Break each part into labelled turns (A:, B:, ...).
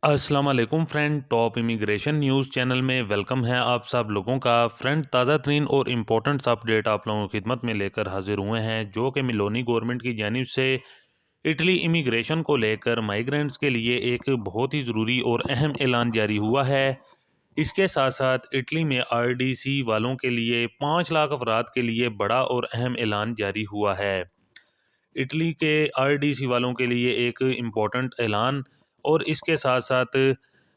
A: अस्सलाम वालेकुम friend. Top immigration news channel में वेलकम है आप सब लोगों का। फ्रेंड, ताज़ा तरीन और इम्पोर्टेंट अपडेट आप लोगों की खिदमत में लेकर हाजिर हुए हैं, जो कि मिलोनी गवर्नमेंट की जानिब से इटली इमिग्रेशन को लेकर माइग्रेंट्स के लिए एक बहुत ही ज़रूरी और अहम ऐलान जारी हुआ है। इसके साथ साथ इटली में आरडीसी वालों के लिए 5 लाख अफराद के लिए बड़ा और अहम ऐलान जारी हुआ है। इटली के आरडीसी वालों के लिए एक इम्पोर्टेंट ऐलान, और इसके साथ साथ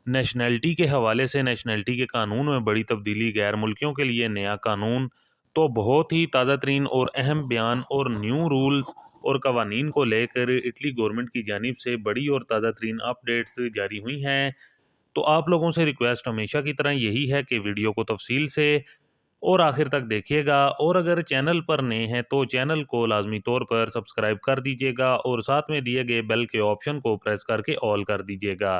A: नेशनैलिटी के हवाले से नेशनैलिटी के कानून में बड़ी तब्दीली, गैर मुल्कियों के लिए नया कानून। तो बहुत ही ताज़ा तरीन और अहम बयान और न्यू रूल्स और कवानीन को लेकर इटली गवर्नमेंट की जानिब से बड़ी और ताज़ा तरीन अपडेट्स जारी हुई हैं। तो आप लोगों से रिक्वेस्ट हमेशा की तरह यही है कि वीडियो को तफसील से और आखिर तक देखिएगा, और अगर चैनल पर नए हैं तो चैनल को लाजमी तौर पर सब्सक्राइब कर दीजिएगा और साथ में दिए गए बेल के ऑप्शन को प्रेस करके ऑल कर दीजिएगा।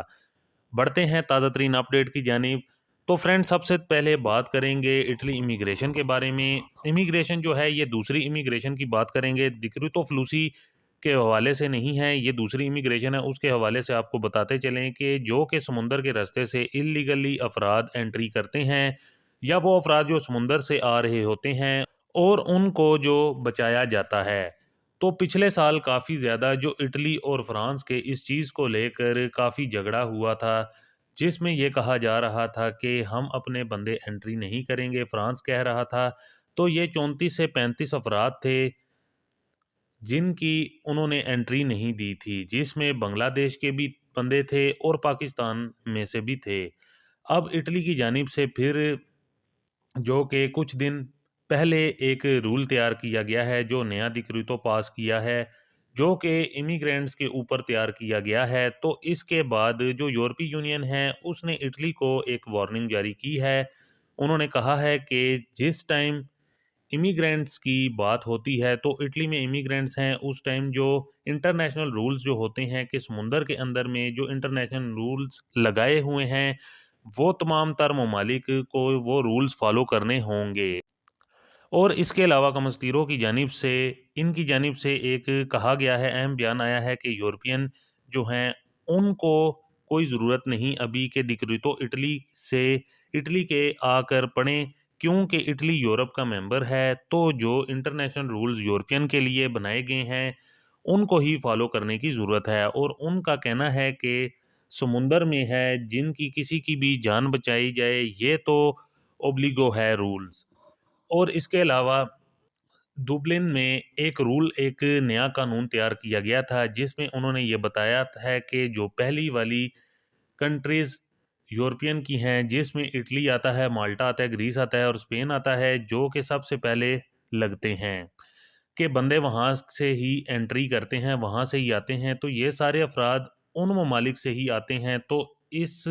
A: बढ़ते हैं ताज़ा तरीन अपडेट की जानिब। तो फ्रेंड, सबसे पहले बात करेंगे इटली इमिग्रेशन के बारे में। इमिग्रेशन जो है ये दूसरी इमिग्रेशन की बात करेंगे, डिक्रीतो फ्लूसी के हवाले से नहीं है, ये दूसरी इमिग्रेशन है। उसके हवाले से आपको बताते चलें कि जो कि समुंदर के रास्ते से इलीगली अफराद एंट्री करते हैं, या वो अफराद जो समुंदर से आ रहे होते हैं और उनको जो बचाया जाता है। तो पिछले साल काफ़ी ज़्यादा जो इटली और फ्रांस के इस चीज़ को लेकर काफ़ी झगड़ा हुआ था, जिसमें ये कहा जा रहा था कि हम अपने बंदे एंट्री नहीं करेंगे। फ्रांस कह रहा था, तो ये 34 से 35 अफराद थे जिनकी उन्होंने एंट्री नहीं दी थी, जिसमें बांग्लादेश के भी बंदे थे और पाकिस्तान में से भी थे। अब इटली की जानिब से फिर जो कि कुछ दिन पहले एक रूल तैयार किया गया है, जो नया डिक्रीतो पास किया है, जो कि इमिग्रेंट्स के ऊपर तैयार किया गया है। तो इसके बाद जो यूरोपीय यूनियन है, उसने इटली को एक वार्निंग जारी की है। उन्होंने कहा है कि जिस टाइम इमिग्रेंट्स की बात होती है, तो इटली में इमिग्रेंट्स हैं, उस टाइम जो इंटरनेशनल रूल्स जो होते हैं कि समुंदर के अंदर में जो इंटरनेशनल रूल्स लगाए हुए हैं, वो तमाम तर ममालिक को वो रूल्स फॉलो करने होंगे। और इसके अलावा कमस्तीरों की जानिब से, इनकी जानिब से एक कहा गया है, अहम बयान आया है कि यूरोपियन जो हैं उनको कोई ज़रूरत नहीं अभी के डिक्रीतो इटली के आकर पढ़ें, क्योंकि इटली यूरोप का मेंबर है। तो जो इंटरनेशनल रूल्स यूरोपियन के लिए बनाए गए हैं, उनको ही फॉलो करने की ज़रूरत है। और उनका कहना है कि समुंदर में है, जिनकी किसी की भी जान बचाई जाए, ये तो ओब्लिगो है रूल्स। और इसके अलावा दुबलिन में एक नया कानून तैयार किया गया था, जिसमें उन्होंने ये बताया है कि जो पहली वाली कंट्रीज़ यूरोपियन की हैं, जिसमें इटली आता है, माल्टा आता है, ग्रीस आता है और स्पेन आता है, जो कि सबसे पहले लगते हैं कि बंदे वहाँ से ही एंट्री करते हैं, वहाँ से ही आते हैं। तो ये सारे अफराद उन ममालिक से ही आते हैं। तो इस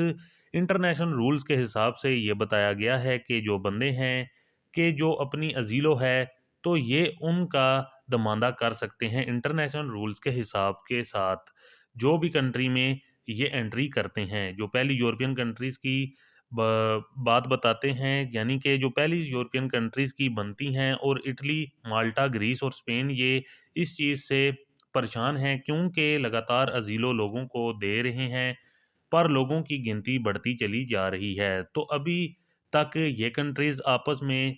A: इंटरनेशनल रूल्स के हिसाब से ये बताया गया है कि जो बंदे हैं कि जो अपनी अजीलो है, तो ये उनका दमांदा कर सकते हैं इंटरनेशनल रूल्स के हिसाब के साथ, जो भी कंट्री में ये एंट्री करते हैं। जो पहली यूरोपियन कंट्रीज़ की बात बताते हैं, यानी कि जो पहली यूरोपियन कंट्रीज़ की बनती हैं, और इटली, माल्टा, ग्रीस और स्पेन ये इस चीज़ से परेशान हैं, क्योंकि लगातार अजीलो लोगों को दे रहे हैं, पर लोगों की गिनती बढ़ती चली जा रही है। तो अभी तक ये कंट्रीज़ आपस में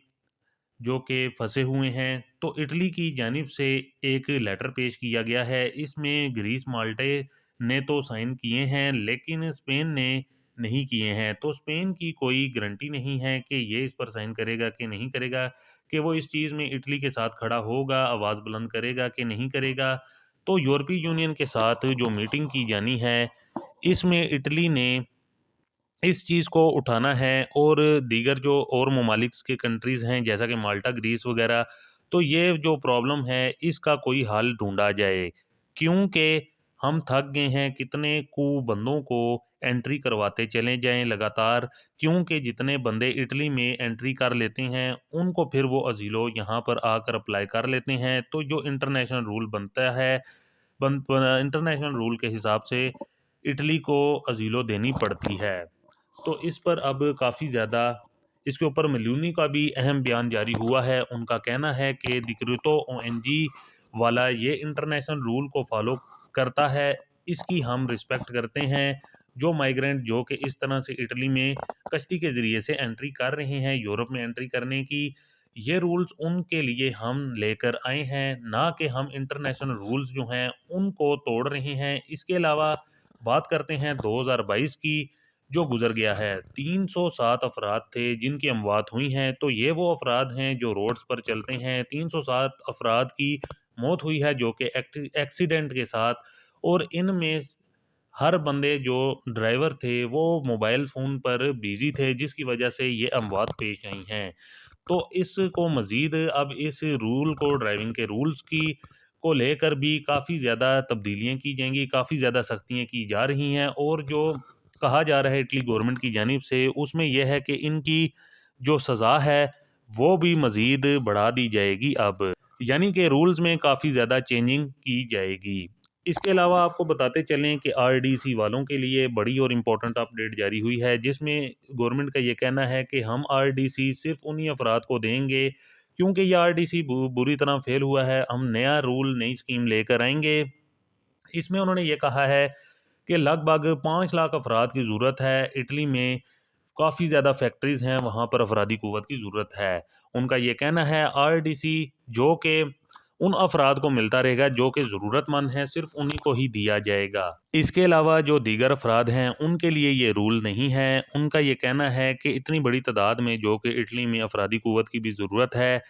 A: जो कि फँसे हुए हैं। तो इटली की जानिब से एक लेटर पेश किया गया है। इसमें ग्रीस, माल्टे ने तो साइन किए हैं, लेकिन स्पेन ने नहीं किए हैं। तो स्पेन की कोई गारंटी नहीं है कि ये इस पर साइन करेगा कि नहीं करेगा, कि वो इस चीज़ में इटली के साथ खड़ा होगा, आवाज़ बुलंद करेगा कि नहीं करेगा। तो यूरोपीय यूनियन के साथ जो मीटिंग की जानी है, इसमें इटली ने इस चीज़ को उठाना है, और दीगर जो और ममालिक के कंट्रीज़ हैं, जैसा कि माल्टा, ग्रीस वगैरह, तो ये जो प्रॉब्लम है, इसका कोई हल ढूँढा जाए। क्योंकि हम थक गए हैं, कितने बंदों को एंट्री करवाते चले जाएँ लगातार, क्योंकि जितने बंदे इटली में एंट्री कर लेते हैं, उनको फिर वो अज़ीलो यहाँ पर आकर अप्लाई कर लेते हैं। तो जो इंटरनेशनल रूल बनता है, इंटरनेशनल रूल के हिसाब से इटली को अज़ीलो देनी पड़ती है। तो इस पर अब काफ़ी ज़्यादा इसके ऊपर मेलोनी का भी अहम बयान जारी हुआ है। उनका कहना है कि डिक्रीतो ओएनजी वाला ये इंटरनेशनल रूल को फॉलो करता है, इसकी हम रिस्पेक्ट करते हैं। जो माइग्रेंट जो कि इस तरह से इटली में कश्ती के ज़रिए से एंट्री कर रहे हैं यूरोप में एंट्री करने की, ये रूल्स उनके लिए हम लेकर आए हैं, ना कि हम इंटरनेशनल रूल्स जो हैं उनको तोड़ रहे हैं। इसके अलावा बात करते हैं 2022 की, जो गुजर गया है। 307 अफराद थे जिनकी अमवात हुई हैं, तो ये वो अफराद हैं जो रोड्स पर चलते हैं। 307 अफराद की मौत हुई है जो कि एक्सीडेंट के साथ, और इनमें हर बंदे जो ड्राइवर थे वो मोबाइल फ़ोन पर बिज़ी थे, जिसकी वजह से ये अमवात पेश आई हैं। तो इसको मज़ीद अब इस रूल को, ड्राइविंग के रूल्स की को लेकर भी काफ़ी ज़्यादा तब्दीलियाँ की जाएँगी, काफ़ी ज़्यादा सख्तियाँ की जा रही हैं, और जो कहा जा रहा है इटली गवर्नमेंट की जानिब से, उसमें यह है कि इनकी जो सज़ा है वो भी मज़ीद बढ़ा दी जाएगी अब। यानी कि रूल्स में काफ़ी ज़्यादा चेंजिंग की जाएगी। इसके अलावा आपको बताते चलें कि आरडीसी वालों के लिए बड़ी और इम्पोर्टेंट अपडेट जारी हुई है, जिसमें गवर्नमेंट का ये कहना है कि हम आरडीसी सिर्फ उन्हीं अफराद को देंगे, क्योंकि ये आरडीसी बुरी तरह फेल हुआ है। हम नया रूल, नई स्कीम लेकर आएंगे। इसमें उन्होंने ये कहा है कि लगभग 5 लाख अफराद की ज़रूरत है इटली में। काफ़ी ज़्यादा फैक्ट्रीज़ हैं, वहाँ पर अफरादी क़ुव्वत की ज़रूरत है। उनका ये कहना है आरडीसी जो कि उन अफराद को मिलता रहेगा जो कि ज़रूरतमंद हैं, सिर्फ उन्हीं को ही दिया जाएगा। इसके अलावा जो दीगर अफराद हैं उनके लिए ये रूल नहीं है। उनका ये कहना है कि इतनी बड़ी तादाद में जो कि इटली में अफरादी क़ुव्वत की भी ज़रूरत है,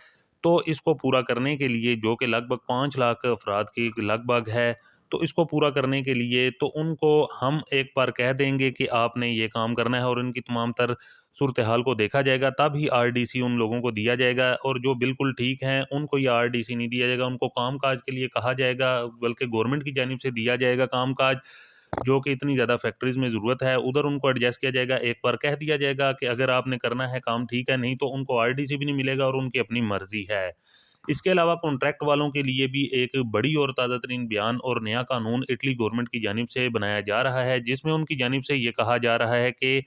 A: तो इसको पूरा करने के लिए, जो कि लगभग 5 लाख अफराद की लगभग है, तो इसको पूरा करने के लिए तो उनको हम एक बार कह देंगे कि आपने ये काम करना है, और उनकी तमाम तर सूरत हाल को देखा जाएगा, तब ही आरडीसी उन लोगों को दिया जाएगा। और जो बिल्कुल ठीक हैं उनको ये आरडीसी नहीं दिया जाएगा, उनको काम-काज के लिए कहा जाएगा, बल्कि गवर्नमेंट की जानिब से दिया जाएगा काम-काज, जो कि इतनी ज़्यादा फैक्ट्रीज़ में ज़रूरत है, उधर उनको एडजस्ट किया जाएगा। एक बार कह दिया जाएगा कि अगर आपने करना है काम ठीक है, नहीं तो उनको आरडीसी भी नहीं मिलेगा, और उनकी अपनी मर्ज़ी है। इसके अलावा कॉन्ट्रैक्ट वालों के लिए भी एक बड़ी और ताज़ा तरीन बयान और नया कानून इटली गवर्नमेंट की जानिब से बनाया जा रहा है, जिसमें उनकी जानिब से ये कहा जा रहा है कि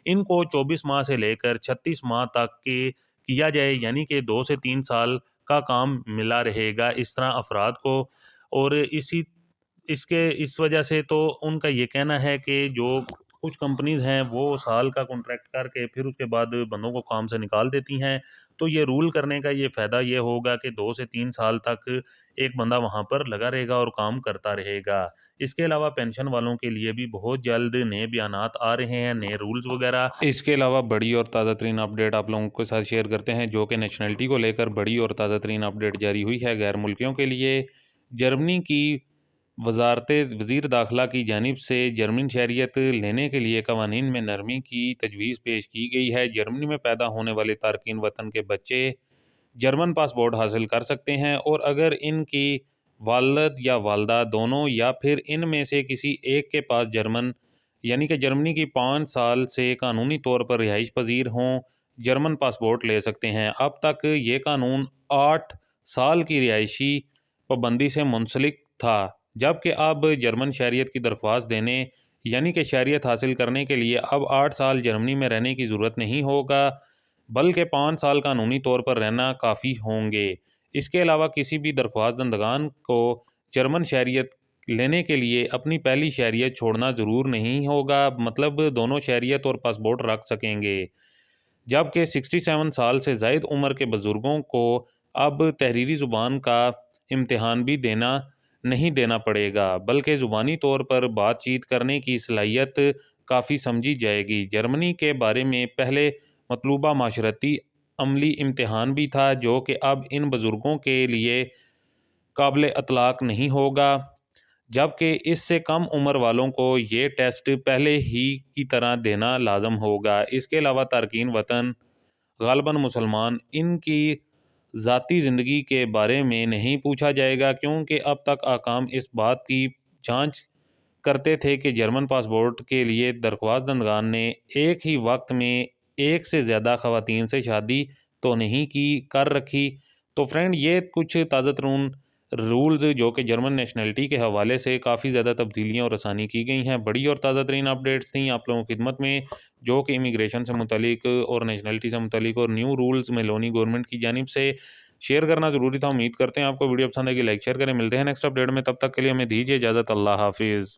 A: इनको 24 माह से लेकर 36 माह तक के किया जाए, यानी कि 2 से 3 साल का काम मिला रहेगा इस तरह अफराद को। और इस वजह से तो उनका ये कहना है कि जो कुछ कंपनीज़ हैं वो साल का कॉन्ट्रैक्ट करके फिर उसके बाद बंदों को काम से निकाल देती हैं। तो ये रूल करने का ये फ़ायदा ये होगा कि 2 से 3 साल तक एक बंदा वहाँ पर लगा रहेगा और काम करता रहेगा। इसके अलावा पेंशन वालों के लिए भी बहुत जल्द नए बयानात आ रहे हैं, नए रूल्स वगैरह। इसके अलावा बड़ी और ताज़ा तरीन अपडेट आप लोगों के साथ शेयर करते हैं, जो कि नेशनलिटी को लेकर बड़ी और ताज़ा तरीन अपडेट जारी हुई है गैर मुल्कियों के लिए। जर्मनी की वज़ीर दाखिला की जानिब से जर्मन शहरियत लेने के लिए कवानीन में नरमी की तजवीज़ पेश की गई है। जर्मनी में पैदा होने वाले तारकीन वतन के बच्चे जर्मन पासपोर्ट हासिल कर सकते हैं, और अगर इनकी वालिद या वालदा दोनों या फिर इनमें से किसी एक के पास यानी कि जर्मनी की 5 साल से कानूनी तौर पर रिहाइश पजीर हों, जर्मन पासपोर्ट ले सकते हैं। अब तक ये कानून 8 साल की रिहायशी पाबंदी से मुंसलिक था, जबकि अब जर्मन शहरियत की दरख्वास्त देने यानी कि शहरियत हासिल करने के लिए अब 8 साल जर्मनी में रहने की ज़रूरत नहीं होगा, बल्कि 5 साल कानूनी तौर पर रहना काफ़ी होंगे। इसके अलावा किसी भी दरख्वास्त दंदगान को जर्मन शहरियत लेने के लिए अपनी पहली शहरियत छोड़ना ज़रूर नहीं होगा, मतलब दोनों शहरियत और पासपोर्ट रख सकेंगे। जबकि 67 साल से ज़ायद उम्र के बुज़ुर्गों को अब तहरीरी ज़ुबान का इम्तिहान भी नहीं देना पड़ेगा, बल्कि ज़ुबानी तौर पर बातचीत करने की सलाहियत काफ़ी समझी जाएगी। जर्मनी के बारे में पहले मतलूबा माशरती अमली इम्तिहान भी था, जो कि अब इन बुज़ुर्गों के लिए काबिल इतलाक़ नहीं होगा, जबकि इससे कम उम्र वालों को ये टेस्ट पहले ही की तरह देना लाजम होगा। इसके अलावा तारकीन वतन ग़ालिबन मुसलमान, इनकी ज़ाती ज़िंदगी के बारे में नहीं पूछा जाएगा, क्योंकि अब तक आकाम इस बात की जांच करते थे कि जर्मन पासपोर्ट के लिए दरख्वास्त दंदगान ने एक ही वक्त में एक से ज़्यादा ख़वातीन से शादी तो नहीं कर रखी। तो फ्रेंड, ये कुछ ताज़ा तरीन रूल्स जो कि जर्मन नेशनलिटी के हवाले से काफ़ी ज़्यादा तब्दीलियाँ और आसानी की गई हैं, बड़ी और ताज़ा तरीन अपडेट्स थी आप लोगों की खिदमत में, जो कि इमिग्रेशन से मुतलिक और नेशनलिटी से मुतलिक और न्यू रूल्स मेलोनी गवर्नमेंट की जानिब से शेयर करना ज़रूरी था। उम्मीद करते हैं आपको वीडियो पसंद आएगी, लाइक शेयर करें। मिलते हैं नेक्स्ट अपडेट में, तब तक के लिए हमें दीजिए इजाज़त। अल्लाह हाफिज़।